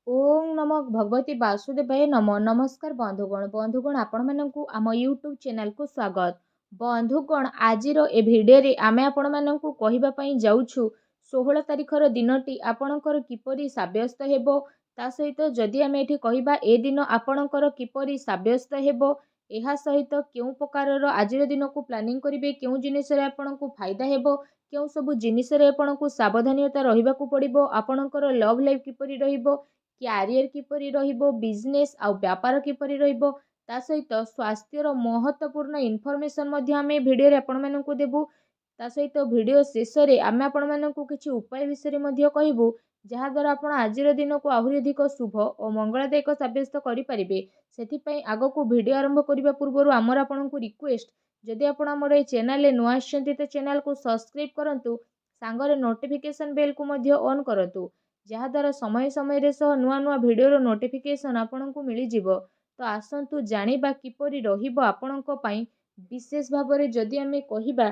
ओम नमः भगवती वासुदेवाय नमः। नमस्कार बंधुगण आपण मानकु आम यूट्यूब चैनल को स्वागत। बंधुगण आजिर ए भिडियो आमे आपण मानकु कहिबा पई जाउछु 16 तारिखर दिनटी आपणकर किपरि साब्यस्त हेबो। ता सहित जदि आमे एठी कहिबा ए दिन आपणकर किपरि साब्यस्त हेबो, एहा सहित केउ प्रकारर आजिर दिन को प्लानिंग करिवे, केउ जिनिस रे आपणकु फायदा हेबो, केउ सब जिनिस रे आपणकु सावधानता रहिबाकु पड़िबो, आपणकर लव लाइफ किपरि रहिबो, क्यारियर किपरि रहिबो, बिजनेस आउ व्यापार किपरि रहिबो, ता सहित स्वास्थ्यर महत्वपूर्ण इनफॉरमेशन मध्ये आमे भिडियो रे आपण मानकु देबु। ता सहित भिडियो शेष रे आमे आपण मानकु किछि उपाय विषय मध्ये कहिबु, जहा द्वारा आपण आजिर दिन को आहुरि अधिक शुभ और मंगलदायक साब्यस्त करि परिबे। सेथि पई आगो भिडियो आरंभ करिबा पूर्वरु आमर आपणकु रिक्वेस्ट, जदि आपण हमर ए चैनल रे नुआ आछंती त चैनल को सब्सक्राइब करंतु, सांगरे नोटिफिकेशन बेल को मध्ये ऑन करंतु, जहा द्वारा समय समय रे सह नुआ नुआ भिडियो रो नोटिफिकेशन आपणकु मिली जिवो। तो आसंतु जानिबा किपरि रहिबो आपणक पई विशेष भाबरे। जदि आमे कहिबा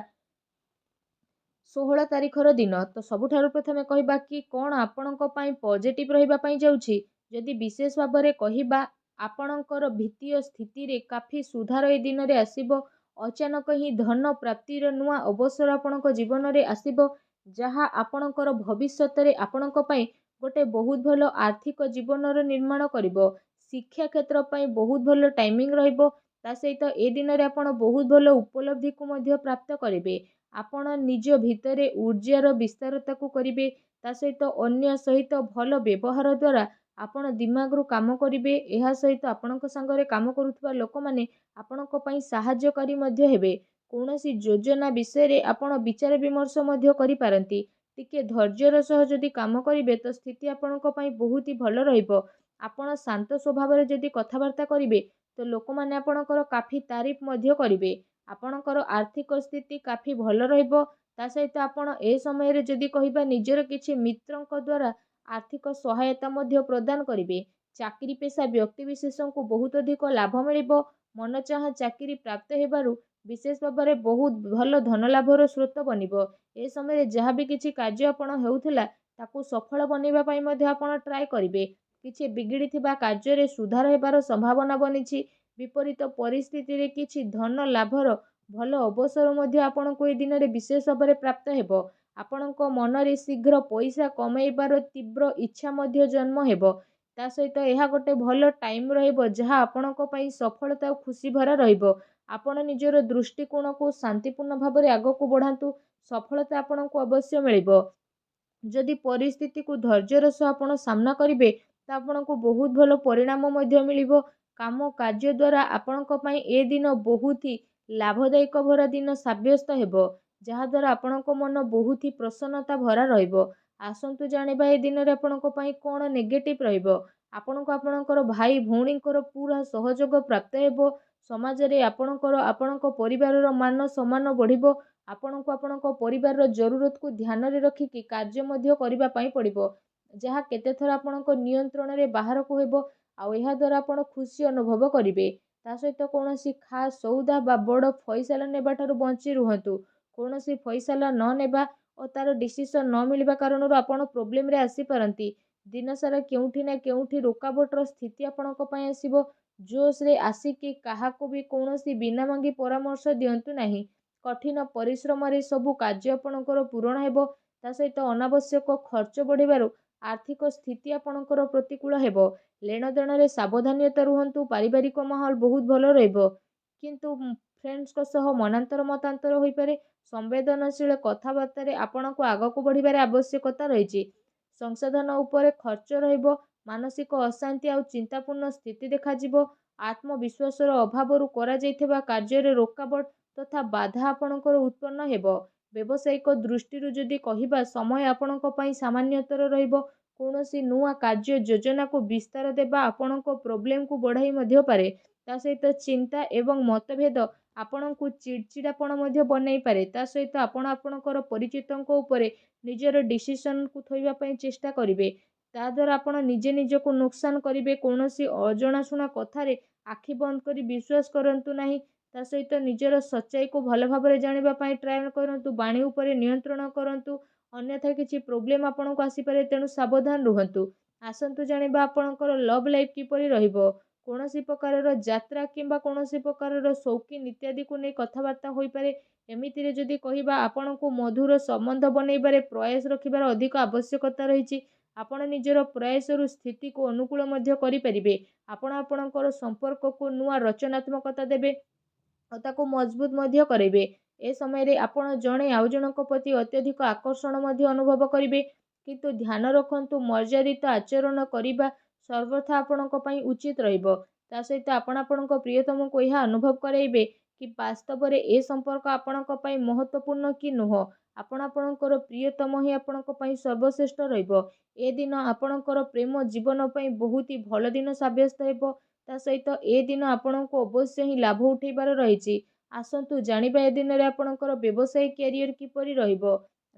16 तारिखर दिन, तो सबुठारु प्रथमे कहिबा कि कोन आपणक पई पॉजिटिव रहिबा पई जाउछि। जदि विशेष भाबरे कहिबा आपणकर वित्तीय स्थिति रे काफी सुधार ए दिन रे आसीबो। अचानक ही धन प्राप्तिर नुआ अवसर आपणक जीवन रे आसीबो, जहा आपणकर भविष्यत रे आपणक पई गोटे बहुत भलो आर्थिक जीवनर निर्माण करिबो। शिक्षा क्षेत्र पई बहुत भलो टाइमिंग रहिबो। ता सहित ए दिन रे आपण बहुत भलो उपलब्धि को मध्ये प्राप्त करिवे। आपण निज भितरे ऊर्जार विस्तारता को करिवे। ता सहित अन्य सहित भलो व्यवहार द्वारा आपण दिमाग रु काम करिवे। एहा सहित आपणक संगरे काम करुथबा लोक माने आपणक पई सहाय्यकारी मध्ये हेबे। कोनोसी योजना विषय रे आपण विचार विमर्श मध्ये करि पारंती। टिके धैर्यर सह जदि काम करिवे तो स्थिति आपणक पई बहुत ही भलो रहिबो। आपण शांत स्वभाव रे जदि कथावार्ता करिवे तो लोक माने आपणकर काफी तारीफ मध्ये करिवे। आपणकर आर्थिक स्थिति काफी भलो रहिबो। ता सहित आपण ए समय रे जदि कहिबा निजर किछि मित्रंक द्वारा आर्थिक सहायता मध्ये प्रदान करिवे। चाकरी पेशा व्यक्ति विशेषण को बहुत अधिक लाभ मिलिबो। मन चाहा चाकरी प्राप्त हेबारु विशेष भाबरे बहुत भलो धन लाभर स्रोत बनिबो। ए समय रे जहा भी किछि कार्य आपण हेउथिला ताकू सफल बनिबा पई मध्ये आपण ट्राई करिवे। किछि बिगिड़ी थिबा कार्य रे सुधार हेबार संभावना बनिछि। विपरीत परिस्थिति रे किछि धन लाभर भलो अवसर मध्ये आपणको ए दिन रे विशेष भाबरे प्राप्त हेबो। आपणको मन रे शीघ्र पैसा कमाइबार तीव्र इच्छा मध्ये जन्म हेबो। ता सहित एहा गोटे भलो टाइम रहिबो, जहा आपणको पई सफलता और खुशी भरा रहिबो। आपण निजर दृष्टिकोण को शांतिपूर्ण भाबरे आगो को बढ़ांतु, सफलता आपणको अवश्य मिलिबो। जदि परिस्थिति को धैर्यर सह आपण सामना करिवे तो आपणको बहुत भलो परिणाम मध्ये मिलिबो। काम कार्य द्वारा आपणक पई ए दिन बहुत ही लाभदायक भरा दिन साब्यस्त हेबो, जहा द्वारा आपणक मन बहुत ही प्रसन्नता भरा रहिबो। आसंतु जानिबा ए दिन रे आपणक पई कोन नेगेटिव रहिबो। आपणको आपणकर भाई भौणीकर पूरा सहयोग प्राप्त हेबो। समाज रे आपणकर आपणक परिवारर मान सम्मान बढ़िबो। आपणको आपणक परिवारर जरूरत को ध्यान रे रखि कि कार्य मध्ये करिबा पई पड़िबो, जहा केते थर आपणक नियंत्रण रे बाहर को हेबो। आ एहा द्वारा आपण खुशी अनुभव करिवे। ता सहित कोनोसी खास सौदा बा बड़ फैसला नेबा ठारू बंची रुहंतु। कोनोसी फैसला न नेबा और तार डिसीजन न मिलबा कारणरू आपण प्रॉब्लम रे आसी पारंती। दिन सारा केउठी ना केउठी रुकावटर स्थिति आपणक पई आसीबो। जोश रे आसी कि काहाको भी कोनोसी बिना मांगी परामर्श दियंतु नाही। कठिन परिश्रम रे सबु कार्य आपणकर पूर्ण हेबो। ता सहित अनावश्यक खर्च बढ़िबारु आर्थिक स्थिति आपणकर प्रतिकूल हेबो। लेन देन रे सावधानता रुहंतु। पारिवारिक माहौल बहुत भलो रहइबो, किंतु फ्रेंड्स को सह मनांतर मतांतर होई पारे। संवेदनशील कथाबार्ता रे आपणको आगको बढ़िबारे आवश्यकता रहिछि। संसाधन उपरे खर्च रहिबो। मानसिक अशांति आ चिंतापूर्ण स्थिति देखा जिवो। आत्मविश्वासर अभावरु करा जाइथिबा कार्य रे रोकावट तथा बाधा आपणकर उत्पन्न हेबो। व्यवसायिक दृष्टि जदि कहिबा समय आपणक पई सामान्यतर रहिबो। कोनोसी नुआ कार्य योजना को विस्तार देबा आपणक प्रॉब्लम को बढ़ाई मध्ये पारे। ता सहित चिंता एवं मतभेद आपणको चिड़चिड़ापण मध्ये बनाई पारे। ता सहित आपण आपणकर परिचितंक उपरे निजर डिसीजन को थोइबा पई चेष्टा करिवे। ता द्वारा आपण निजे निज को नुकसान करिवे। कोनोसी अजणाशुना कथारे आखि बंद करी विश्वास करंतु नाही। ता सहित निजर सच्चाई को भल भाबरे जानिबा पई ट्रायल करंतु। बाणी उपरे नियंत्रण करंतु, अन्यथा किछि प्रॉब्लम आपणको आसी पारे, तेणु सावधान रुहंतु। ଆସନ୍ତୁ ଜାଣିବା ଆପଣଙ୍କର ଲଭ୍ ଲାଇଫ୍ କିପରି ରହିବ। କୌଣସି ପ୍ରକାରର ଯାତ୍ରା କିମ୍ବା କୌଣସି ପ୍ରକାରର ସୌଖିନ ଇତ୍ୟାଦିକୁ ନେଇ କଥାବାର୍ତ୍ତା ହୋଇପାରେ। ଏମିତିରେ ଯଦି କହିବା ଆପଣଙ୍କୁ ମଧୁର ସମ୍ବନ୍ଧ ବନେଇବାରେ ପ୍ରୟାସ ରଖିବାର ଅଧିକ ଆବଶ୍ୟକତା ରହିଛି। ଆପଣ ନିଜର ପ୍ରୟାସରୁ ସ୍ଥିତିକୁ ଅନୁକୂଳ ମଧ୍ୟ କରିପାରିବେ। ଆପଣ ଆପଣଙ୍କର ସମ୍ପର୍କକୁ ନୂଆ ରଚନାତ୍ମକତା ଦେବେ ଆଉ ତାକୁ ମଜବୁତ ମଧ୍ୟ କରିବେ। ଏ ସମୟରେ ଆପଣ ଜଣେ ଆଉ ଜଣଙ୍କ ପ୍ରତି ଅତ୍ୟଧିକ ଆକର୍ଷଣ ମଧ୍ୟ ଅନୁଭବ କରିବେ। କିନ୍ତୁ ଧ୍ୟାନ ରଖନ୍ତୁ, ମର୍ଯ୍ୟାଦିତ ଆଚରଣ କରିବା ସର୍ବଥା ଆପଣଙ୍କ ପାଇଁ ଉଚିତ ରହିବ। ତା ସହିତ ଆପଣ ଆପଣଙ୍କ ପ୍ରିୟତମଙ୍କୁ ଏହା ଅନୁଭବ କରାଇବେ କି ବାସ୍ତବରେ ଏ ସମ୍ପର୍କ ଆପଣଙ୍କ ପାଇଁ ମହତ୍ତ୍ୱପୂର୍ଣ୍ଣ କି ନୁହଁ। ଆପଣ ଆପଣଙ୍କର ପ୍ରିୟତମ ହିଁ ଆପଣଙ୍କ ପାଇଁ ସର୍ବଶ୍ରେଷ୍ଠ ରହିବ। ଏ ଦିନ ଆପଣଙ୍କର ପ୍ରେମ ଜୀବନ ପାଇଁ ବହୁତ ଭଲ ଦିନ ସାବ୍ୟସ୍ତ ହେବ। ତା ସହିତ ଏ ଦିନ ଆପଣଙ୍କୁ ଅବଶ୍ୟ ହିଁ ଲାଭ ଉଠାଇବାର ରହିଛି। ଆସନ୍ତୁ ଜାଣିବା ଏ ଦିନରେ ଆପଣଙ୍କର ବ୍ୟବସାୟିକ କ୍ୟାରିୟର କିପରି ରହିବ।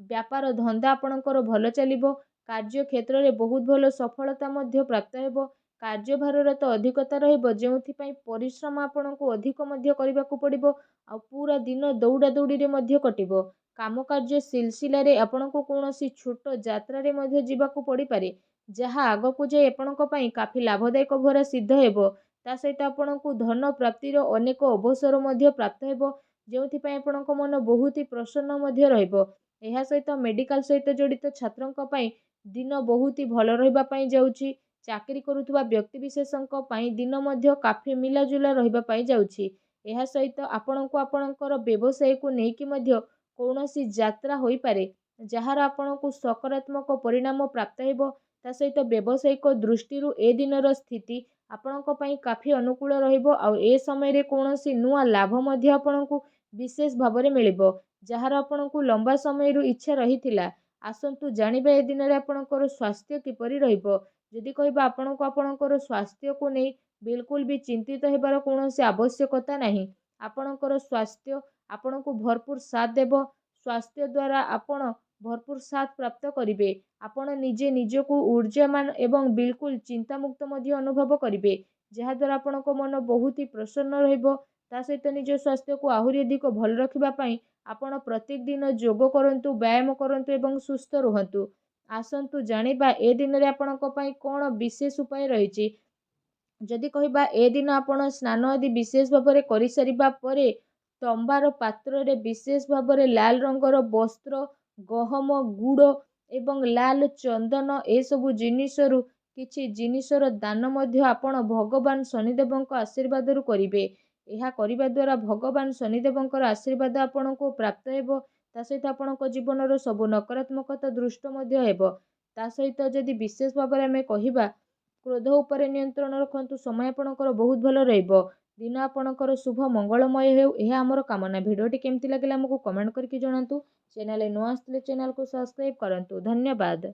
ବ୍ୟାପାର ଧନ୍ଦା ଆପଣଙ୍କର ଭଲ ଚାଲିବ। କାର୍ଯ୍ୟ କ୍ଷେତ୍ରରେ ବହୁତ ଭଲ ସଫଳତା ମଧ୍ୟ ପ୍ରାପ୍ତ ହେବ। କାର୍ଯ୍ୟଭାରର ତ ଅଧିକତା ରହିବ, ଯେଉଁଥିପାଇଁ ପରିଶ୍ରମ ଆପଣଙ୍କୁ ଅଧିକ ମଧ୍ୟ କରିବାକୁ ପଡ଼ିବ ଆଉ ପୁରା ଦିନ ଦୌଡ଼ା ଦୌଡ଼ିରେ ମଧ୍ୟ କଟିବ। କାମକାର୍ଯ୍ୟ ସିଲସିଲାରେ ଆପଣଙ୍କୁ କୌଣସି ଛୋଟ ଯାତ୍ରାରେ ମଧ୍ୟ ଯିବାକୁ ପଡ଼ିପାରେ, ଯାହା ଆଗକୁ ଯାଇ ଆପଣଙ୍କ ପାଇଁ କାଫି ଲାଭଦାୟକ ଭରା ସିଦ୍ଧ ହେବ। ତା ସହିତ ଆପଣଙ୍କୁ ଧନ ପ୍ରାପ୍ତିର ଅନେକ ଅବସର ମଧ୍ୟ ପ୍ରାପ୍ତ ହେବ, ଯେଉଁଥିପାଇଁ ଆପଣଙ୍କ ମନ ବହୁତ ପ୍ରସନ୍ନ ମଧ୍ୟ ରହିବ। ଏହା ସହିତ ମେଡ଼ିକାଲ ସହିତ ଜଡ଼ିତ ଛାତ୍ରଙ୍କ ପାଇଁ ଦିନ ବହୁତ ଭଲ ରହିବା ପାଇଁ ଯାଉଛି। ଚାକିରି କରୁଥିବା ବ୍ୟକ୍ତିବିଶେଷଙ୍କ ପାଇଁ ଦିନ ମଧ୍ୟ କାଫି ମିଲାଜୁଲା ରହିବା ପାଇଁ ଯାଉଛି। ଏହା ସହିତ ଆପଣଙ୍କୁ ଆପଣଙ୍କର ବ୍ୟବସାୟକୁ ନେଇକି ମଧ୍ୟ କୌଣସି ଯାତ୍ରା ହୋଇପାରେ, ଯାହାର ଆପଣଙ୍କୁ ସକାରାତ୍ମକ ପରିଣାମ ପ୍ରାପ୍ତ ହେବ। ତା ସହିତ ବ୍ୟବସାୟିକ ଦୃଷ୍ଟିରୁ ଏ ଦିନର ସ୍ଥିତି ଆପଣଙ୍କ ପାଇଁ କାଫି ଅନୁକୂଳ ରହିବ ଆଉ ଏ ସମୟରେ କୌଣସି ନୂଆ ଲାଭ ମଧ୍ୟ ଆପଣଙ୍କୁ ବିଶେଷ ଭାବରେ ମିଳିବ, ଯାହାର ଆପଣଙ୍କୁ ଲମ୍ବା ସମୟରୁ ଇଚ୍ଛା ରହିଥିଲା। ଆସନ୍ତୁ ଜାଣିବା ଏ ଦିନରେ ଆପଣଙ୍କର ସ୍ୱାସ୍ଥ୍ୟ କିପରି ରହିବ। ଯଦି କହିବା ଆପଣଙ୍କୁ ଆପଣଙ୍କର ସ୍ୱାସ୍ଥ୍ୟକୁ ନେଇ ବିଲକୁଲ ବି ଚିନ୍ତିତ ହେବାର କୌଣସି ଆବଶ୍ୟକତା ନାହିଁ। ଆପଣଙ୍କର ସ୍ୱାସ୍ଥ୍ୟ ଆପଣଙ୍କୁ ଭରପୁର ସାଥ ଦେବ। ସ୍ୱାସ୍ଥ୍ୟ ଦ୍ୱାରା ଆପଣ ଭରପୁର ସାଥ ପ୍ରାପ୍ତ କରିବେ। ଆପଣ ନିଜେ ନିଜକୁ ଊର୍ଜ୍ଜାମାନ ଏବଂ ବିଲକୁଲ ଚିନ୍ତାମୁକ୍ତ ମଧ୍ୟ ଅନୁଭବ କରିବେ, ଯାହାଦ୍ୱାରା ଆପଣଙ୍କ ମନ ବହୁତ ପ୍ରସନ୍ନ ରହିବ। ତା ସହିତ ନିଜ ସ୍ୱାସ୍ଥ୍ୟକୁ ଆହୁରି ଅଧିକ ଭଲ ରଖିବା ପାଇଁ ଆପଣ ପ୍ରତ୍ୟେକ ଦିନ ଯୋଗ କରନ୍ତୁ, ବ୍ୟାୟାମ କରନ୍ତୁ ଏବଂ ସୁସ୍ଥ ରୁହନ୍ତୁ। ଆସନ୍ତୁ ଜାଣିବା ଏ ଦିନରେ ଆପଣଙ୍କ ପାଇଁ କ'ଣ ବିଶେଷ ଉପାୟ ରହିଛି। ଯଦି କହିବା ଏ ଦିନ ଆପଣ ସ୍ନାନ ଆଦି ବିଶେଷ ଭାବରେ କରିସାରିବା ପରେ ତମ୍ବାର ପାତ୍ରରେ ବିଶେଷ ଭାବରେ ଲାଲ ରଙ୍ଗର ବସ୍ତ୍ର, ଗହମ, ଗୁଡ଼ ଏବଂ ଲାଲ ଚନ୍ଦନ ଏସବୁ ଜିନିଷରୁ କିଛି ଜିନିଷର ଦାନ ମଧ୍ୟ ଆପଣ ଭଗବାନ ଶନିଦେବଙ୍କ ଆଶୀର୍ବାଦରୁ କରିବେ। ଏହା କରିବା ଦ୍ୱାରା ଭଗବାନ ଶନିଦେବଙ୍କର ଆଶୀର୍ବାଦ ଆପଣଙ୍କୁ ପ୍ରାପ୍ତ ହେବ। ତା ସହିତ ଆପଣଙ୍କ ଜୀବନର ସବୁ ନକାରାତ୍ମକତା ଦୃଷ୍ଟ ମଧ୍ୟ ହେବ। ତା ସହିତ ଯଦି ବିଶେଷ ଭାବରେ ଆମେ କହିବା, କ୍ରୋଧ ଉପରେ ନିୟନ୍ତ୍ରଣ ରଖନ୍ତୁ, ସମୟ ଆପଣଙ୍କର ବହୁତ ଭଲ ରହିବ। ଦିନ ଆପଣଙ୍କର ଶୁଭ ମଙ୍ଗଳମୟ ହେଉ, ଏହା ଆମର କାମନା। ଭିଡ଼ିଓଟି କେମିତି ଲାଗିଲା ଆମକୁ କମେଣ୍ଟ କରିକି ଜଣାନ୍ତୁ। ଚ୍ୟାନେଲରେ ନୂଆ ଆସିଥିଲେ ଚ୍ୟାନେଲକୁ ସବସ୍କ୍ରାଇବ୍ କରନ୍ତୁ। ଧନ୍ୟବାଦ।